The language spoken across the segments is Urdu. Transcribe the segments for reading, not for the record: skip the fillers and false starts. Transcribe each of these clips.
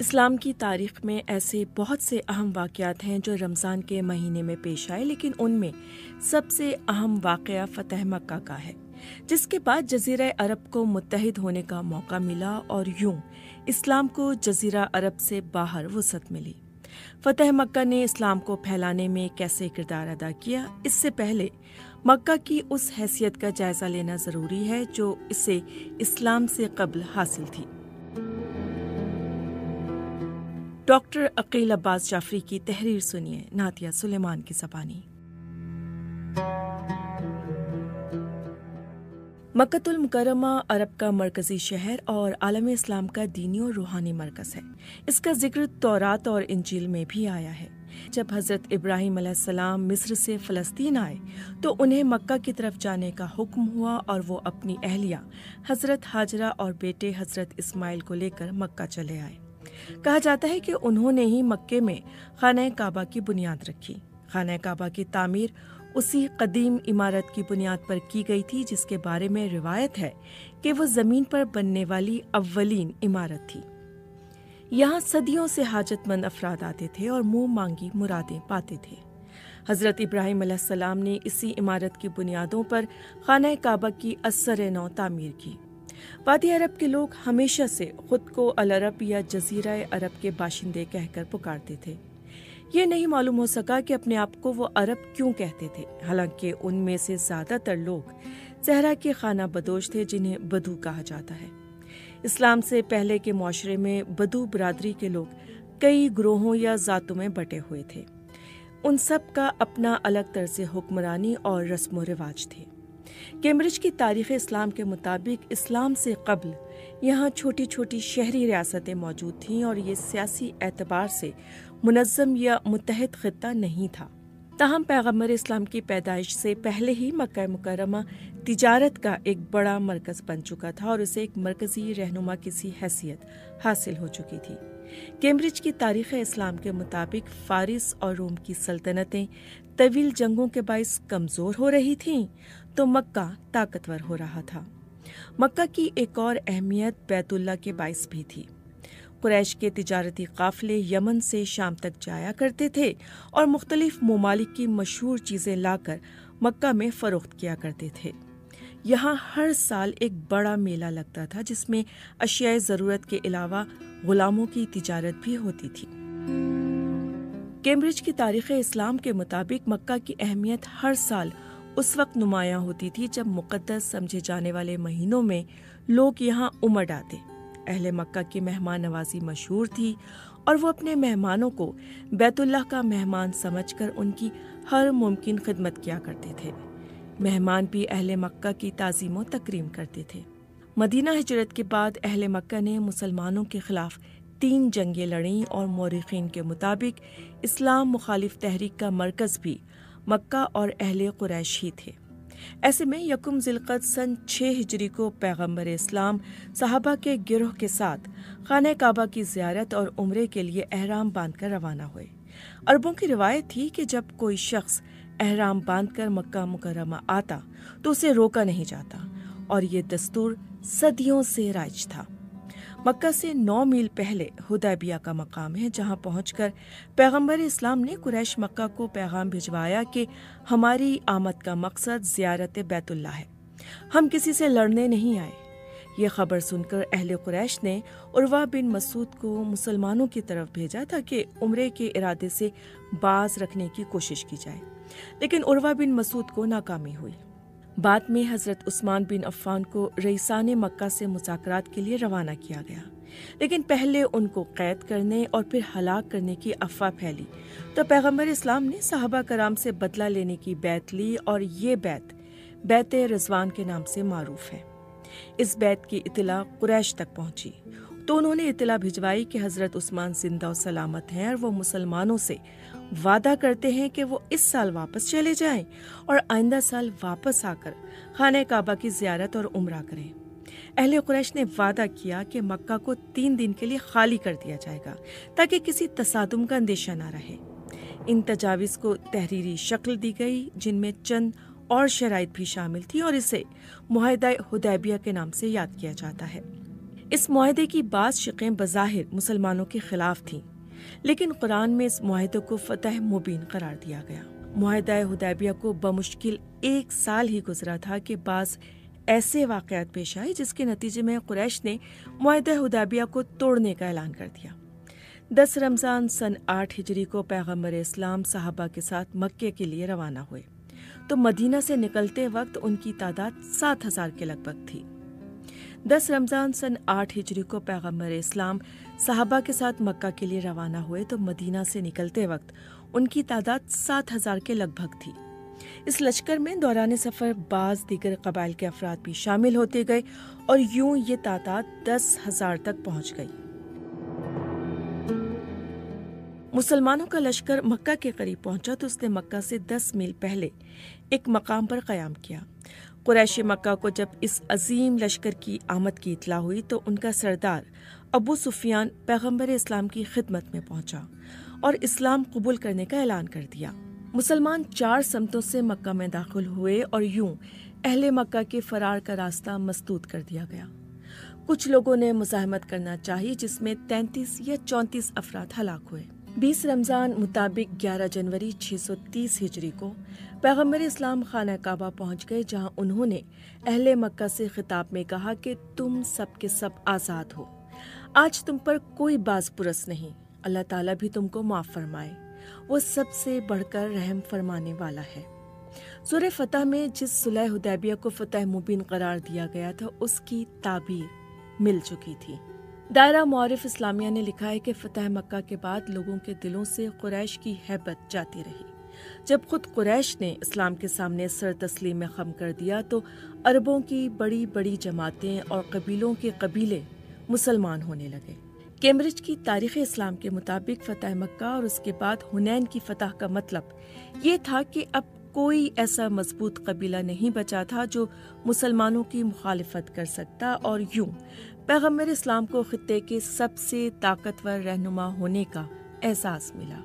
اسلام کی تاریخ میں ایسے بہت سے اہم واقعات ہیں جو رمضان کے مہینے میں پیش آئے، لیکن ان میں سب سے اہم واقعہ فتح مکہ کا ہے، جس کے بعد جزیرہ عرب کو متحد ہونے کا موقع ملا اور یوں اسلام کو جزیرہ عرب سے باہر وسعت ملی۔ فتح مکہ نے اسلام کو پھیلانے میں کیسے کردار ادا کیا، اس سے پہلے مکہ کی اس حیثیت کا جائزہ لینا ضروری ہے جو اسے اسلام سے قبل حاصل تھی۔ ڈاکٹر عقیل عباس جعفری کی تحریر سنیے نعتیہ سلیمان کی زبانی۔ مکۃ المکرمہ عرب کا مرکزی شہر اور عالم اسلام کا دینی اور روحانی مرکز ہے۔ اس کا ذکر تورات اور انجیل میں بھی آیا ہے۔ جب حضرت ابراہیم علیہ السلام مصر سے فلسطین آئے تو انہیں مکہ کی طرف جانے کا حکم ہوا اور وہ اپنی اہلیہ حضرت ہاجرہ اور بیٹے حضرت اسماعیل کو لے کر مکہ چلے آئے۔ کہا جاتا ہے کہ انہوں نے ہی مکے میں خانہ کعبہ کی بنیاد رکھی۔ خانہ کعبہ کی تعمیر اسی قدیم عمارت کی بنیاد پر کی گئی تھی جس کے بارے میں روایت ہے کہ وہ زمین پر بننے والی اولین عمارت تھی۔ یہاں صدیوں سے حاجت مند افراد آتے تھے اور منہ مانگی مرادیں پاتے تھے۔ حضرت ابراہیم علیہ السلام نے اسی عمارت کی بنیادوں پر خانہ کعبہ کی ازسر نو تعمیر کی۔ وادی عرب کے لوگ ہمیشہ سے خود کو العرب یا جزیرہ عرب کے باشندے کہہ کر پکارتے تھے۔ یہ نہیں معلوم ہو سکا کہ اپنے آپ کو وہ عرب کیوں کہتے تھے، حالانکہ ان میں سے زیادہ تر لوگ صحرا کے خانہ بدوش تھے جنہیں بدو کہا جاتا ہے۔ اسلام سے پہلے کے معاشرے میں بدو برادری کے لوگ کئی گروہوں یا ذاتوں میں بٹے ہوئے تھے۔ ان سب کا اپنا الگ طرز حکمرانی اور رسم و رواج تھے۔ کیمبرج کی تاریخ اسلام کے مطابق اسلام سے قبل یہاں چھوٹی چھوٹی شہری ریاستیں موجود تھیں اور یہ سیاسی اعتبار سے منظم یا متحد خطہ نہیں تھا۔ تاہم پیغمبر اسلام کی پیدائش سے پہلے ہی مکہ مکرمہ تجارت کا ایک بڑا مرکز بن چکا تھا اور اسے ایک مرکزی رہنما کی حیثیت حاصل ہو چکی تھی۔ کیمبرج کی تاریخ اسلام کے مطابق فارس اور روم کی سلطنتیں طویل جنگوں کے باعث کمزور ہو رہی تھیں تو مکہ طاقتور ہو رہا تھا۔ مکہ کی ایک اور اہمیت بیت اللہ کے باعث بھی تھی۔ قریش کے تجارتی قافلے یمن سے شام تک جایا کرتے تھے اور مختلف ممالک کی مشہور چیزیں لا کر مکہ میں فروخت کیا کرتے تھے۔ یہاں ہر سال ایک بڑا میلہ لگتا تھا جس میں اشیاء ضرورت کے علاوہ غلاموں کی تجارت بھی ہوتی تھی۔ کیمبرج کی تاریخ اسلام کے مطابق مکہ کی اہمیت ہر سال اس وقت نمایاں ہوتی تھی جب مقدس سمجھے جانے والے مہینوں میں لوگ یہاں امڑ آتے۔ اہل مکہ کی مہمان نوازی مشہور تھی اور وہ اپنے مہمانوں کو بیت اللہ کا مہمان سمجھ کر ان کی ہر ممکن خدمت کیا کرتے تھے۔ مہمان بھی اہل مکہ کی تعظیم و تکریم کرتے تھے۔ مدینہ ہجرت کے بعد اہل مکہ نے مسلمانوں کے خلاف 3 جنگیں لڑیں اور مورخین کے مطابق اسلام مخالف تحریک کا مرکز بھی مکہ اور اہل قریش ہی تھے۔ ایسے میں یکم ذی القعدہ سن 6 ہجری کو پیغمبر اسلام صحابہ کے گروہ کے ساتھ خانہ کعبہ کی زیارت اور عمرے کے لیے احرام باندھ کر روانہ ہوئے۔ عربوں کی روایت تھی کہ جب کوئی شخص احرام باندھ کر مکہ مکرمہ آتا تو اسے روکا نہیں جاتا اور یہ دستور صدیوں سے رائج تھا۔ مکہ سے 9 میل پہلے حدیبیہ کا مقام ہے جہاں پہنچ کر پیغمبر اسلام نے قریش مکہ کو پیغام بھجوایا کہ ہماری آمد کا مقصد زیارت بیت اللہ ہے، ہم کسی سے لڑنے نہیں آئے۔ یہ خبر سن کر اہل قریش نے عروہ بن مسعود کو مسلمانوں کی طرف بھیجا تاکہ عمرے کے ارادے سے باز رکھنے کی کوشش کی جائے، لیکن عروہ بن مسعود کو ناکامی ہوئی۔ بعد میں حضرت عثمان بن عفان کو رئیسان مکہ سے مذاکرات کے لیے روانہ کیا گیا، لیکن پہلے ان کو قید کرنے اور پھر ہلاک کرنے کی افواہ پھیلی تو پیغمبر اسلام نے صحابہ کرام سے بدلہ لینے کی بیعت لی اور یہ بیعت رضوان کے نام سے معروف ہے۔ اس بیعت کی اطلاع قریش تک پہنچی تو انہوں نے اطلاع بھجوائی کہ حضرت عثمان زندہ و سلامت ہیں اور وہ مسلمانوں سے وعدہ کرتے ہیں کہ وہ اس سال واپس چلے جائیں اور آئندہ سال واپس آ کر خانہ کعبہ کی زیارت اور عمرہ کریں۔ اہل قریش نے وعدہ کیا کہ مکہ کو 3 دن کے لیے خالی کر دیا جائے گا تاکہ کسی تصادم کا اندیشہ نہ رہے۔ ان تجاویز کو تحریری شکل دی گئی جن میں چند اور شرائط بھی شامل تھی اور اسے معاہدہ حدیبیہ کے نام سے یاد کیا جاتا ہے۔ اس معاہدے کی بعض شقیں بظاہر مسلمانوں کے خلاف تھیں، لیکن قرآن میں اس معاہدے کو فتح مبین قرار دیا گیا۔ معاہدہ حدیبیہ کو بمشکل 1 سال ہی گزرا تھا کہ بعض ایسے واقعات پیش آئے جس کے نتیجے میں قریش نے معاہدہ حدیبیہ کو توڑنے کا اعلان کر دیا۔ 10 رمضان سن 8 ہجری کو پیغمبر اسلام صحابہ کے ساتھ مکے کے لیے روانہ ہوئے تو مدینہ سے نکلتے وقت ان کی تعداد 7000 کے لگ بھگ تھی۔ 10 رمضان سن 8 ہجری کو پیغمبر اسلام صحابہ کے ساتھ مکہ کے لیے روانہ ہوئے تو مدینہ سے نکلتے وقت ان کی تعداد 7000 کے لگ بھگ تھی۔ اس لشکر میں دوران سفر بعض دیگر قبائل کے افراد بھی شامل ہوتے گئے اور یوں یہ تعداد 10,000 تک پہنچ گئی۔ مسلمانوں کا لشکر مکہ کے قریب پہنچا تو اس نے مکہ سے 10 میل پہلے ایک مقام پر قیام کیا۔ قریش مکہ کو جب اس عظیم لشکر کی آمد کی اطلاع ہوئی تو ان کا سردار ابو سفیان پیغمبر اسلام کی خدمت میں پہنچا اور اسلام قبول کرنے کا اعلان کر دیا۔ مسلمان 4 سمتوں سے مکہ میں داخل ہوئے اور یوں اہل مکہ کے فرار کا راستہ مسدود کر دیا گیا۔ کچھ لوگوں نے مزاحمت کرنا چاہی جس میں 33 یا 34 افراد ہلاک ہوئے۔ 20 رمضان مطابق 11 جنوری 630 ہجری کو پیغمبر اسلام خانہ کعبہ پہنچ گئے، جہاں انہوں نے اہل مکہ سے خطاب میں کہا کہ تم سب کے سب آزاد ہو، آج تم پر کوئی باز پرس نہیں، اللہ تعالیٰ بھی تم کو معاف فرمائے، وہ سب سے بڑھ کر رحم فرمانے والا ہے۔ سورہ فتح میں جس صلح حدیبیہ کو فتح مبین قرار دیا گیا تھا اس کی تعبیر مل چکی تھی۔ دائرہ معارف اسلامیہ نے لکھا ہے کہ فتح مکہ کے بعد لوگوں کے دلوں سے قریش کی ہیبت جاتی رہی۔ جب خود قریش نے اسلام کے سامنے سر تسلیم میں خم کر دیا تو عربوں کی بڑی بڑی جماعتیں اور قبیلوں کے قبیلے مسلمان ہونے لگے۔ کیمبرج کی تاریخ اسلام کے مطابق فتح مکہ اور اس کے بعد حنین کی فتح کا مطلب یہ تھا کہ اب کوئی ایسا مضبوط قبیلہ نہیں بچا تھا جو مسلمانوں کی مخالفت کر سکتا، اور یوں پیغمبر اسلام کو خطے کے سب سے طاقتور رہنما ہونے کا احساس ملا۔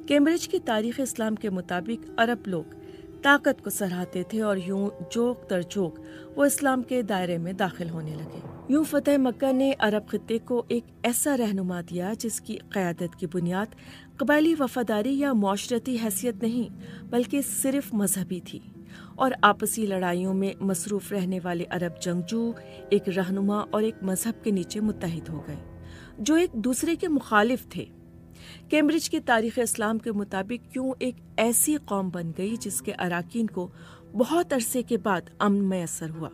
کیمبرج کی تاریخ اسلام کے مطابق عرب لوگ طاقت کو سراہتے تھے اور یوں جوک در جوک وہ اسلام کے دائرے میں داخل ہونے لگے۔ یوں فتح مکہ نے عرب خطے کو ایک ایسا رہنما دیا جس کی قیادت کی بنیاد قبائلی وفاداری یا معاشرتی حیثیت نہیں بلکہ صرف مذہبی تھی، اور آپسی لڑائیوں میں مصروف رہنے والے عرب جنگجو ایک رہنما اور ایک مذہب کے نیچے متحد ہو گئے جو ایک دوسرے کے مخالف تھے۔ کیمبرج کی تاریخ اسلام کے مطابق یوں ایک ایسی قوم بن گئی جس کے اراکین کو بہت عرصے کے بعد امن میسر ہوا،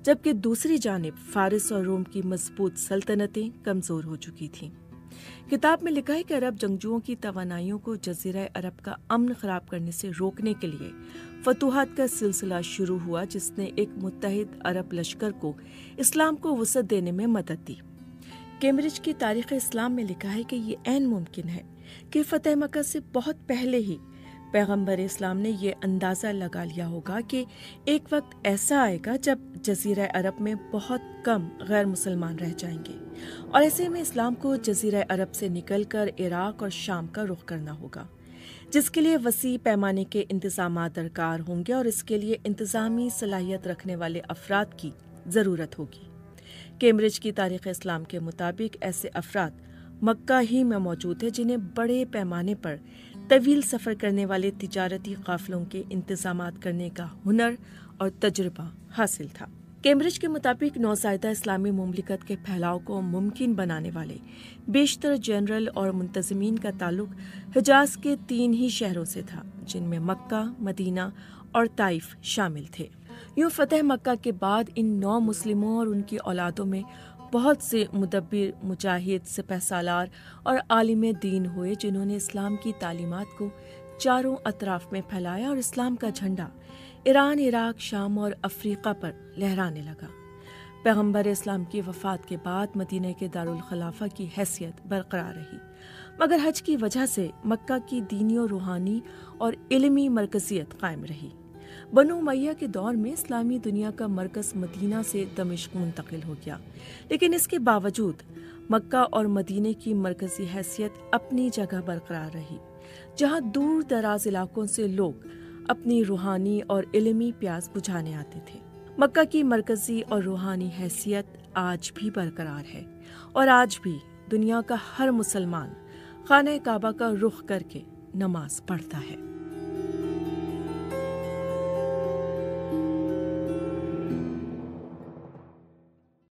جبکہ دوسری جانب فارس اور روم کی مضبوط سلطنتیں کمزور ہو چکی تھیں۔ کتاب میں لکھا ہے کہ عرب جنگجوؤں کی توانائیوں کو جزیرہ عرب کا امن خراب کرنے سے روکنے کے لیے فتوحات کا سلسلہ شروع ہوا، جس نے ایک متحد عرب لشکر کو اسلام کو وسعت دینے میں مدد دی۔ کیمبرج کی تاریخ اسلام میں لکھا ہے کہ یہ عین ممکن ہے کہ فتح مکہ سے بہت پہلے ہی پیغمبر اسلام نے یہ اندازہ لگا لیا ہوگا کہ ایک وقت ایسا آئے گا جب جزیرہ عرب میں بہت کم غیر مسلمان رہ جائیں گے، اور ایسے میں اسلام کو جزیرہ عرب سے نکل کر عراق اور شام کا رخ کرنا ہوگا، جس کے لیے وسیع پیمانے کے انتظامات درکار ہوں گے اور اس کے لیے انتظامی صلاحیت رکھنے والے افراد کی ضرورت ہوگی۔ کیمبرج کی تاریخ اسلام کے مطابق ایسے افراد مکہ ہی میں موجود ہیں جنہیں بڑے پیمانے پر طویل سفر کرنے والے تجارتی قافلوں کے انتظامات کرنے کا ہنر اور تجربہ حاصل تھا۔ کیمبرج کے مطابق نوزائیدہ اسلامی مملکت کے پھیلاؤ کو ممکن بنانے والے بیشتر جنرل اور منتظمین کا تعلق حجاز کے 3 ہی شہروں سے تھا، جن میں مکہ، مدینہ اور طائف شامل تھے۔ یوں فتح مکہ کے بعد ان 9 مسلموں اور ان کی اولادوں میں بہت سے مدبر، مجاہد، سپہ سالار اور عالم دین ہوئے جنہوں نے اسلام کی تعلیمات کو چاروں اطراف میں پھیلایا اور اسلام کا جھنڈا ایران، عراق، شام اور افریقہ پر لہرانے لگا۔ پیغمبر اسلام کی وفات کے بعد مدینہ کے دارالخلافہ کی حیثیت برقرار رہی، مگر حج کی وجہ سے مکہ کی دینی و روحانی اور علمی مرکزیت قائم رہی۔ بنو امیہ کے دور میں اسلامی دنیا کا مرکز مدینہ سے دمشق منتقل ہو گیا، لیکن اس کے باوجود مکہ اور مدینہ کی مرکزی حیثیت اپنی جگہ برقرار رہی، جہاں دور دراز علاقوں سے لوگ اپنی روحانی اور علمی پیاس بجھانے آتے تھے۔ مکہ کی مرکزی اور روحانی حیثیت آج بھی برقرار ہے اور آج بھی دنیا کا ہر مسلمان خانہ کعبہ کا رخ کر کے نماز پڑھتا ہے۔